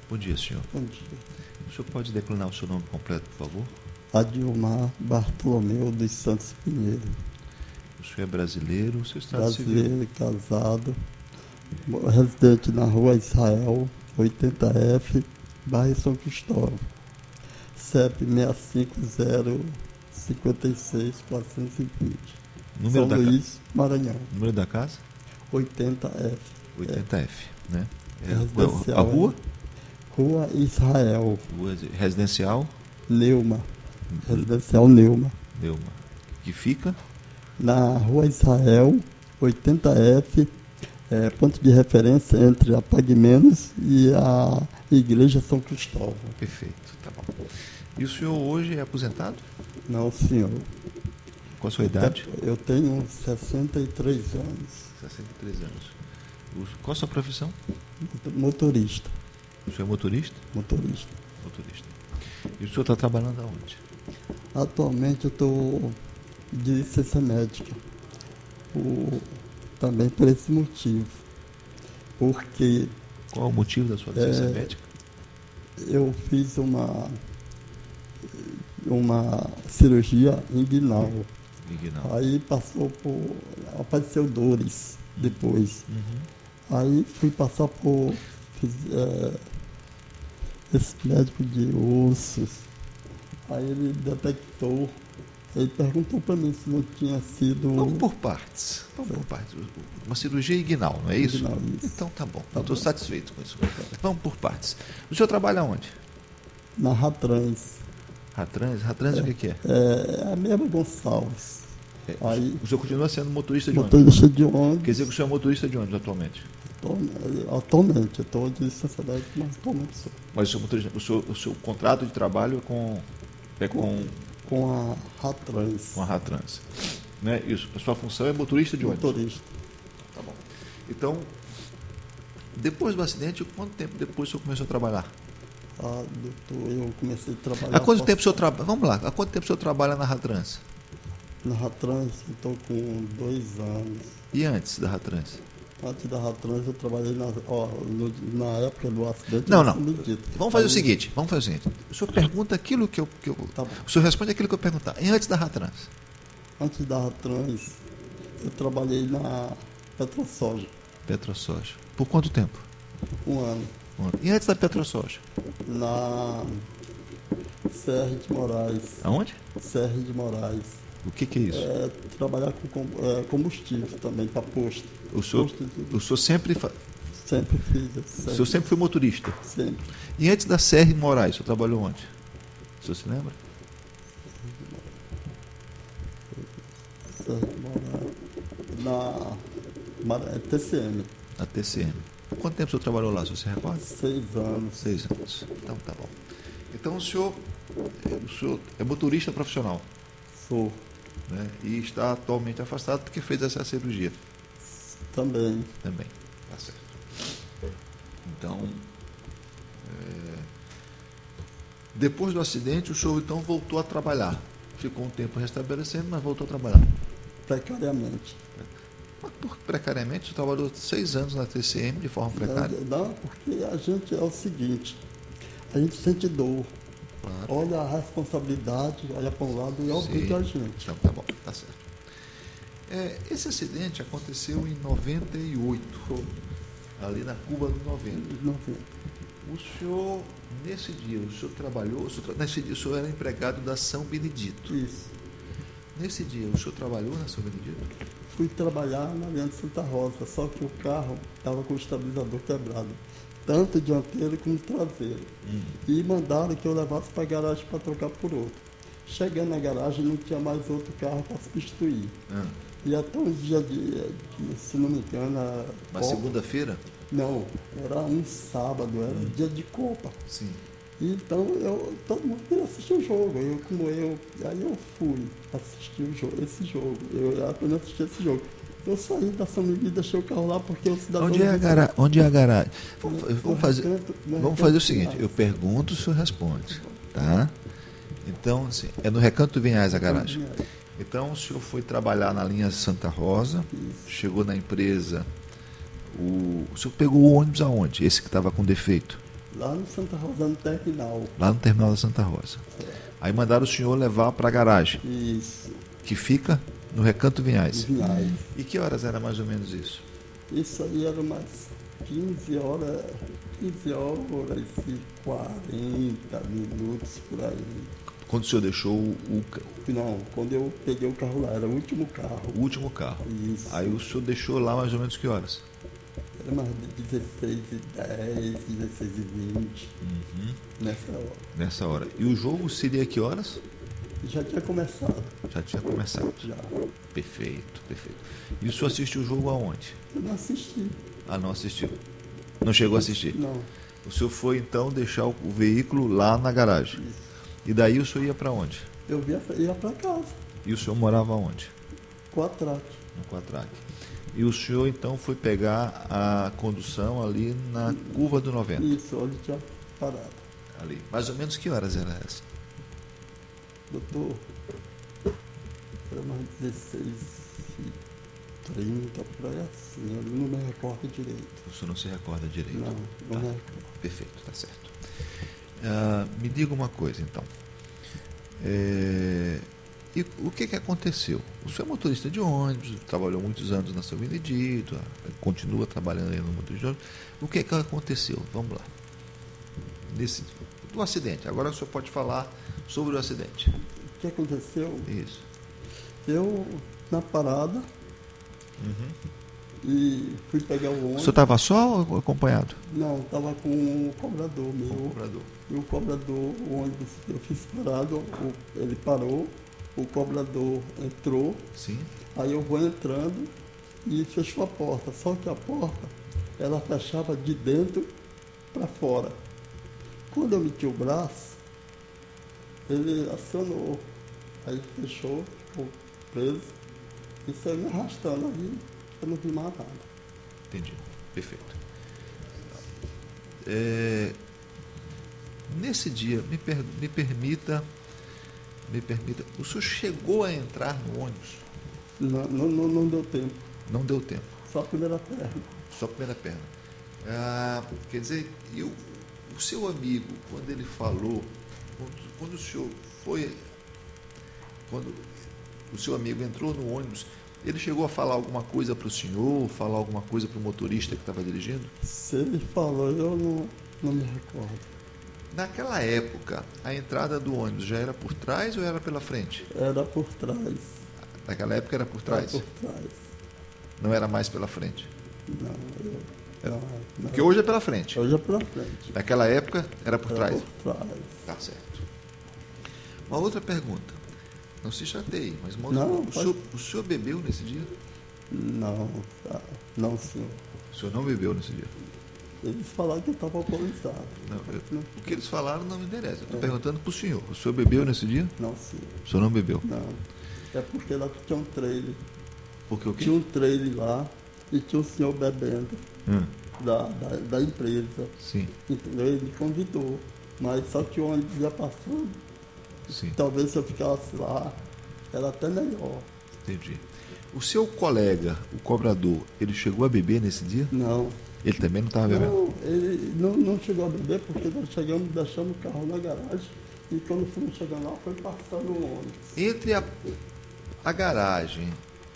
Bom dia, senhor. Bom dia. O senhor pode declinar o seu nome completo, por favor? Adilmar Bartolomeu dos Santos Pinheiro. O senhor é brasileiro, o seu estado civil? Brasileiro, casado, residente na Rua Israel, 80F, bairro São Cristóvão. CEP 65056-420. Número São da Luís, Maranhão. Número da casa? 80F. 80F, né? Residencial, A rua? Rua Israel, Rua residencial? Neuma. Residencial Neuma. Neuma. Que fica? Na Rua Israel, 80F, ponto de referência entre a Pague Menos e a Igreja São Cristóvão. Perfeito, tá bom. E o senhor hoje é aposentado? Não, senhor. Qual a sua idade? Eu tenho 63 anos. 63 anos. Qual a sua profissão? Motorista. O senhor é motorista? Motorista. Motorista. E o senhor está trabalhando aonde? Atualmente eu estou de licença médica. Também por esse motivo. Porque Qual o motivo da sua licença médica? eu fiz uma cirurgia inguinal. Inguinal. Aí apareceu dores depois. Aí fui passar esse médico de ossos. Aí ele detectou, ele perguntou para mim se não tinha sido... Vamos por partes. Uma cirurgia inguinal, não é isso? Inguinal, isso. Então tá bom, eu estou satisfeito com isso. Vamos por partes. O senhor trabalha onde? Na Ratrans. Ratrans? Ratrans o que é? É a mesma Gonçalves. Aí, o senhor continua sendo motorista de ônibus? motorista de ônibus. Quer dizer que o senhor é motorista de ônibus atualmente? Atualmente, eu estou de licença médica, mas atualmente sou. Mas o seu contrato de trabalho é com Com a Ratrans. a Ratrans. Né? Isso. A sua função é motorista de ônibus? Motorista. Tá bom. Então, depois do acidente, quanto tempo depois o senhor começou a trabalhar? Doutor, eu comecei a trabalhar... Há quanto tempo o senhor trabalha? Vamos lá, há quanto tempo o senhor trabalha na Ratrans? Na Ratrans, eu estou com 2 anos. E antes da Ratrans? Antes da Ratrans, eu trabalhei na época do acidente. Não. Medito. Vamos fazer o seguinte. O senhor pergunta aquilo que eu... Tá bom. O senhor responde aquilo que eu perguntar. E antes da Ratrans? Antes da Ratrans, eu trabalhei na PetroSoja. PetroSoja. Por quanto tempo? 1 ano. E antes da PetroSoja? Na CR de Moraes. Aonde? CR de Moraes. O que é isso? Trabalhar com combustível também, para posto. O senhor sempre... Sempre fiz. O senhor sempre foi motorista? Sempre. E antes da CR Moraes, o senhor trabalhou onde? O senhor se lembra? CR de Moraes. Na TCM. Na TCM. Quanto tempo o senhor trabalhou lá, se você recorda? 6 anos. 6 anos. Então, tá bom. Então, o senhor é motorista profissional? Sou. Né? E está atualmente afastado porque fez essa cirurgia? Também. Também. Tá certo. Então, depois do acidente, o senhor então voltou a trabalhar. Ficou um tempo restabelecendo, mas voltou a trabalhar. Precariamente. Mas precariamente, o senhor trabalhou 6 anos na TCM de forma precária? Não, porque a gente é o seguinte, a gente sente dor. Claro. Olha a responsabilidade, olha para um lado e obriga a gente. Então, tá bom, tá certo. Esse acidente aconteceu em 98, ali na Cuba do 90. O senhor, nesse dia, o senhor trabalhou, nesse dia o senhor era empregado da São Benedito. Isso. Nesse dia, o senhor trabalhou na São Benedito? Fui trabalhar na Aliança Santa Rosa, só que o carro estava com o estabilizador quebrado, tanto dianteiro como traseiro. E mandaram que eu levasse para a garagem para trocar por outro. Chegando na garagem, não tinha mais outro carro para substituir. E até um dia se não me engano... Uma segunda-feira? Não, era um sábado, era dia de Copa. Sim. Então, todo mundo queria assistir o jogo. Aí eu fui assistir esse jogo. Eu apenas assisti esse jogo. Eu saí da família e deixei o carro lá porque o cidadão... Onde é a garagem? Vamos fazer o seguinte, eu pergunto, o senhor responde. Tá? Então, assim, é no Recanto Vinhais a garagem. Então, o senhor foi trabalhar na linha Santa Rosa, chegou na empresa, o senhor pegou o ônibus aonde? Esse que estava com defeito? Lá no Santa Rosa, no terminal. Lá no terminal da Santa Rosa. Aí mandaram o senhor levar para a garagem. Isso. Que fica no Recanto Vinhais. Vinhais. E que horas era mais ou menos isso? Isso aí era umas 15 horas e 40 minutos por aí. Quando o senhor deixou Não, quando eu peguei o carro lá, era o último carro. o último carro. Isso. Aí o senhor deixou lá mais ou menos que horas? Era mais de 16h10, 16h20, nessa hora. Nessa hora. E o jogo seria que horas? Já tinha começado. Já tinha começado. Já. Perfeito, perfeito. E o senhor assistiu o jogo aonde? Eu não assisti. Ah, não assistiu. Não chegou a assistir? Não. O senhor foi então deixar o veículo lá na garagem. Isso. E daí o senhor ia para onde? Eu ia para casa, E o senhor morava onde? com a traque. No Quatraque. E o senhor então foi pegar a condução ali na curva do 90. Isso, onde tinha parado. Ali. Mais ou menos que horas era essa? Doutor, era mais 16h30, por aí assim. Eu não me recordo direito. O senhor não se recorda direito? Não Tá. me recordo. Perfeito, tá certo. Me diga uma coisa então. E o que aconteceu? O senhor é motorista de ônibus, trabalhou muitos anos na São Benedito, continua trabalhando aí no motorista de ônibus. O que aconteceu? Vamos lá. Do acidente. Agora o senhor pode falar sobre o acidente. O que aconteceu? Isso. Eu, na parada, e fui pegar o O ônibus. senhor estava só ou acompanhado? Não, estava com o cobrador meu. Com o cobrador. E o cobrador, o ônibus, eu fiz parado, ele parou, o cobrador entrou, Sim. aí eu vou entrando e fechou a porta. Só que a porta, ela fechava de dentro para fora. Quando eu meti o braço, ele acionou, aí fechou, ficou preso e saiu me arrastando aí, eu não vi mais nada. Entendi. Perfeito. Nesse dia, me permita, o senhor chegou a entrar no ônibus? Não deu tempo, Não deu tempo, só a primeira perna. só a primeira perna. Quer dizer, o seu amigo, quando ele falou, quando o senhor foi, quando o seu amigo entrou no ônibus, ele chegou a falar alguma coisa para o senhor, falar alguma coisa para o motorista que estava dirigindo? Se ele falou, eu não me recordo. Naquela época, a entrada do ônibus já era por trás ou era pela frente? Era por trás. Naquela época era por trás, Era por trás. não era mais pela frente. Não. Porque hoje é pela frente. Hoje é pela frente. Naquela época era por Era trás. por trás. Tá certo. Uma outra pergunta. Não se chateie, mas uma Não, outra. O senhor bebeu nesse dia? Não, senhor. O senhor não bebeu nesse dia? Eles falaram que eu estava alcoolizado. O que eles falaram não me interessa. Eu estou perguntando para o senhor. O senhor bebeu nesse dia? Não, senhor. O senhor não bebeu? Não. É porque lá tinha um trailer. Porque o quê? Tinha um trailer lá e tinha um senhor bebendo da empresa. Sim, Entendeu? Ele me convidou. Mas só que o ônibus já passou. sim. Talvez se eu ficasse lá, era até melhor. Entendi. O seu colega, o cobrador, ele chegou a beber nesse dia? Não. Ele também não estava bebendo? Não, ele não chegou a beber porque nós chegamos, deixamos o carro na garagem e quando fomos chegando lá foi passando o ônibus. Entre a garagem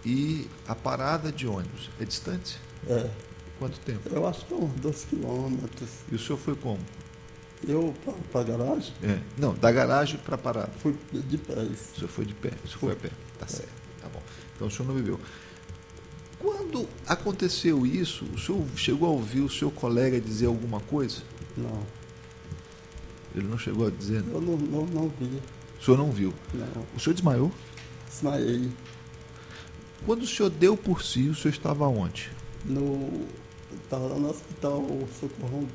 e a parada de ônibus, é distante? É, Quanto tempo? eu acho que é uns 2 quilômetros. E o senhor foi como? Eu para a garagem Não, da garagem para a parada. fui de pés. O senhor foi de pé, o senhor foi a pé. Tá certo, tá bom. Então o senhor não bebeu. Quando aconteceu isso, o senhor chegou a ouvir o seu colega dizer alguma coisa? Não, Ele não chegou a dizer? eu não vi. O senhor não viu? Não, O senhor desmaiou? desmaiei. Quando o senhor deu por si, o senhor estava onde? Estava lá no hospital Socorrão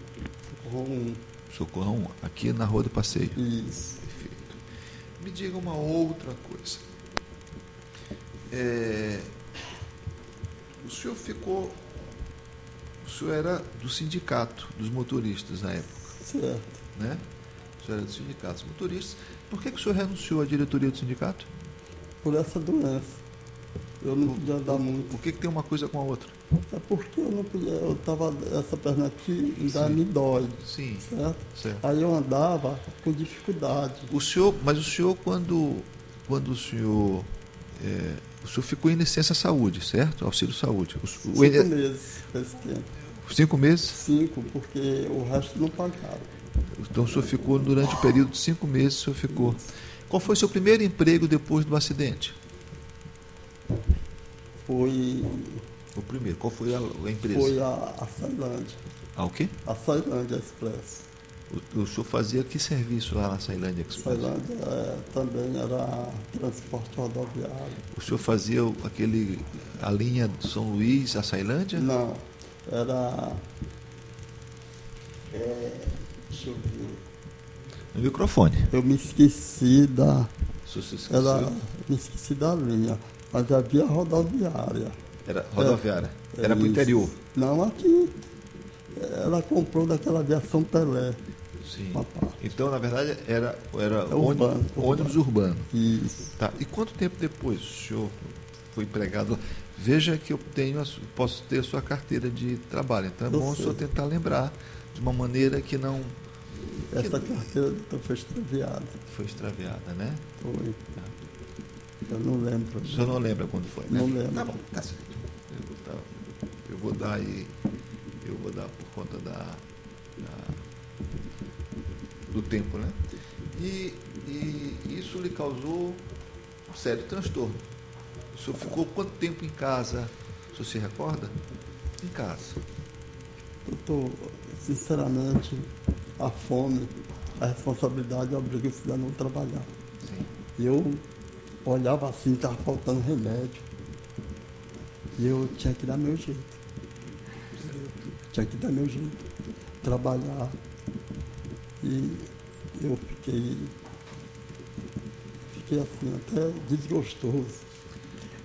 1. Socorrão 1, aqui na Rua do Passeio. Isso. Perfeito. Me diga uma outra coisa. O senhor ficou. O senhor era do sindicato dos motoristas na época, Certo. né? O senhor era do sindicato dos motoristas. Por que o senhor renunciou à diretoria do sindicato? Por essa doença. Eu não podia andar muito. Por que tem uma coisa com a outra? É porque eu não podia, eu estava, essa perna aqui ainda me dói. Sim. Certo? Aí eu andava com dificuldade. Mas o senhor, quando o senhor ficou em licença saúde, certo? Auxílio saúde. 5 meses esse tempo. 5 meses? 5, porque o resto não pagaram. Então o senhor ficou durante o período de 5 meses, o senhor ficou. Isso. Qual foi o seu primeiro emprego depois do acidente? Foi... O primeiro, qual foi a empresa? Foi a Sailândia. O quê? A Sailândia Express. O senhor fazia que serviço lá na Sailândia Express? Sailândia também era transporte rodoviário. O senhor fazia a linha de São Luís a Sailândia? Não, era... deixa eu ver. No microfone. Eu me esqueci da... Se você esqueceu? Me esqueci da linha, mas havia rodoviária. Era rodoviária? Era para o interior? Não, aqui. Ela comprou daquela aviação Pelé. Sim. Então, na verdade, era ônibus urbano. Isso. Tá. E quanto tempo depois o senhor foi empregado? Veja que eu posso ter a sua carteira de trabalho. Então é bom o senhor tentar lembrar de uma maneira que não... Essa carteira foi extraviada. Foi extraviada, né? Foi. Eu não lembro. O senhor não lembra quando foi, né? Não lembro. Tá bom, tá certo. Eu vou dar por conta do tempo, né? E isso lhe causou um sério transtorno. O senhor ficou quanto tempo em casa? O senhor se recorda? Em casa. Doutor, sinceramente, a fome, a responsabilidade obriga o cidadão a trabalhar. Sim. Eu olhava assim, estava faltando remédio. E eu tinha que dar meu jeito. Trabalhar. E eu fiquei assim, até desgostoso.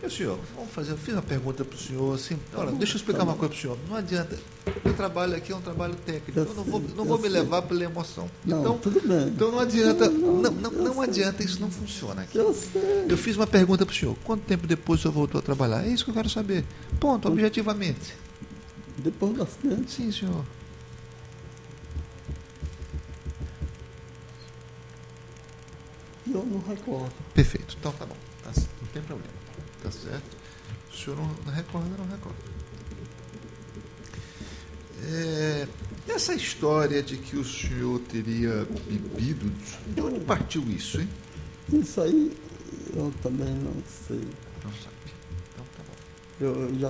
Senhor, eu fiz uma pergunta para o senhor, assim, olha, deixa eu explicar uma coisa para o senhor. Não adianta, meu trabalho aqui é um trabalho técnico, eu não vou me levar pela emoção. Não, então, tudo bem. Então não adianta, não adianta, isso não funciona aqui. Eu fiz uma pergunta para o senhor, quanto tempo depois o senhor voltou a trabalhar? É isso que eu quero saber. Ponto, objetivamente. Depois do acidente? Sim, senhor. Eu não recordo. Perfeito, então tá bom, não tem problema. Tá certo? O senhor não recorda, não recorda. Essa história de que o senhor teria bebido, de onde partiu isso, hein? Isso aí eu também não sei. Não sabe. Então tá bom. Eu já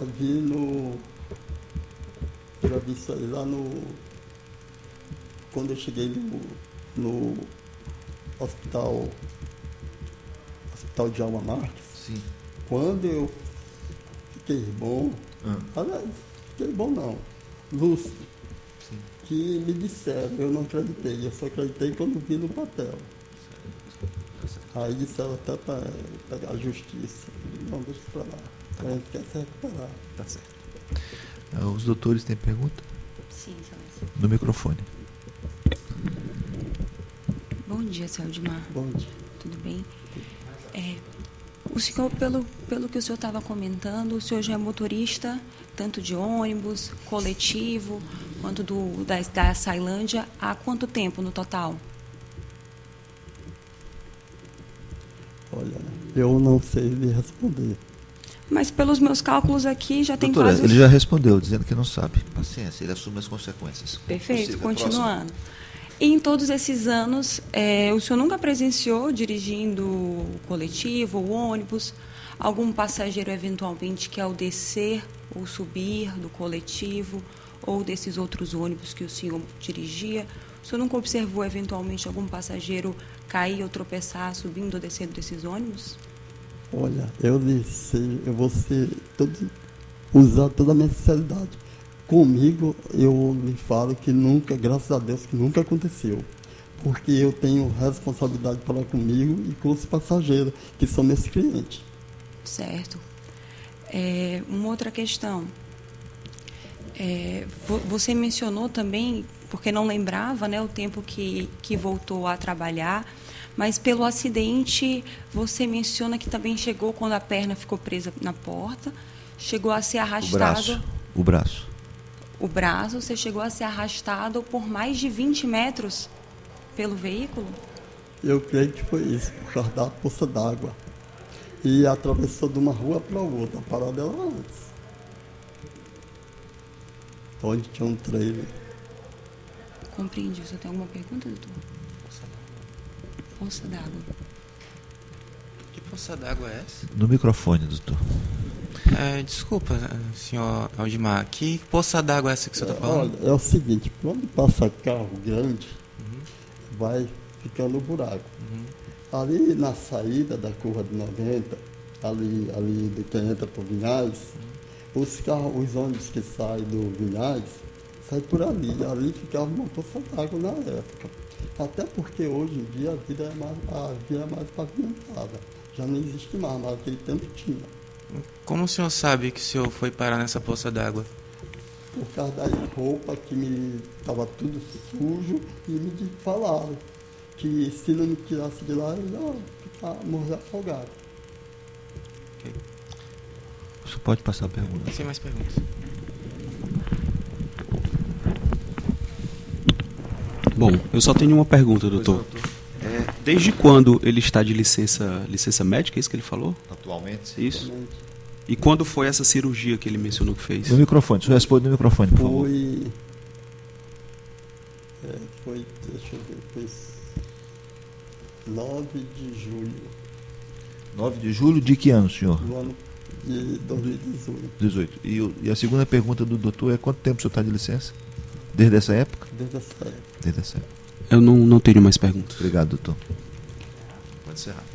vi isso aí lá quando eu cheguei no hospital de Alma Marques. Sim. Quando eu fiquei bom, aliás, fiquei bom não, lúcido, sim, que me disseram, eu não acreditei, eu só acreditei quando vi no papel. Aí disseram até para pegar a justiça, não, deixa para lá, a gente quer se recuperar. Tá certo. Os doutores têm pergunta? Sim, senhor. No microfone. Bom dia, senhor Edmar. Bom dia. Tudo bem? O senhor, pelo que o senhor estava comentando, o senhor já é motorista, tanto de ônibus, coletivo, quanto da Sailândia, há quanto tempo no total? Olha, eu não sei lhe responder. Mas pelos meus cálculos aqui já tem Doutora, quase... ele já respondeu, dizendo que não sabe. Paciência, ele assume as consequências. Perfeito, continuando. E em todos esses anos, o senhor nunca presenciou, dirigindo o coletivo, o ônibus, algum passageiro eventualmente que ao descer ou subir do coletivo ou desses outros ônibus que o senhor dirigia, o senhor nunca observou eventualmente algum passageiro cair ou tropeçar subindo ou descendo desses ônibus? Olha, eu vou usar toda a minha sinceridade. Comigo, eu lhe falo que nunca, graças a Deus, que nunca aconteceu. Porque eu tenho responsabilidade para comigo e com os passageiros, que são meus clientes. Certo. Uma outra questão. Você mencionou também, porque não lembrava, né, o tempo que voltou a trabalhar, Mas pelo acidente, você menciona que também chegou quando a perna ficou presa na porta, chegou a ser arrastado... O braço. O braço, você chegou a ser arrastado por mais de 20 metros pelo veículo? Eu creio que foi isso, por causa da poça d'água. E atravessou de uma rua para outra, a parada era antes. Onde tinha um trailer. Compreendi. Você tem alguma pergunta, doutor? Poça d'água. Que poça d'água é essa? No microfone, doutor. Desculpa, senhor Aldimar, que poça d'água é essa que você está falando? Olha, é o seguinte, quando passa carro grande, vai ficando buraco. Ali na saída da curva de 90, ali do que entra para o Vinhais, os ônibus que saem do Vinhais, saem por ali. Ali ficava uma poça d'água na época. Até porque hoje em dia a via é mais pavimentada. Já não existe mais, mas naquele tempo tinha. Como o senhor sabe que o senhor foi parar nessa poça d'água? Por causa das roupas que me estava tudo sujo e me falaram que se não me tirasse de lá, eu ia morrer afogado. Okay. Você pode passar a pergunta. Sem mais perguntas. Bom, eu só tenho uma pergunta, doutor. Desde quando ele está de licença médica, é isso que ele falou? Atualmente? Isso. E quando foi essa cirurgia que ele mencionou que fez? No microfone, você responde no microfone, por favor. Deixa eu ver, foi 9 de julho. 9 de julho de que ano, senhor? Do ano de 2018. 18. E a segunda pergunta do doutor é quanto tempo o senhor está de licença? Desde essa época? Desde essa época. Desde essa época. Eu não tenho mais perguntas. Obrigado, doutor. Pode encerrar.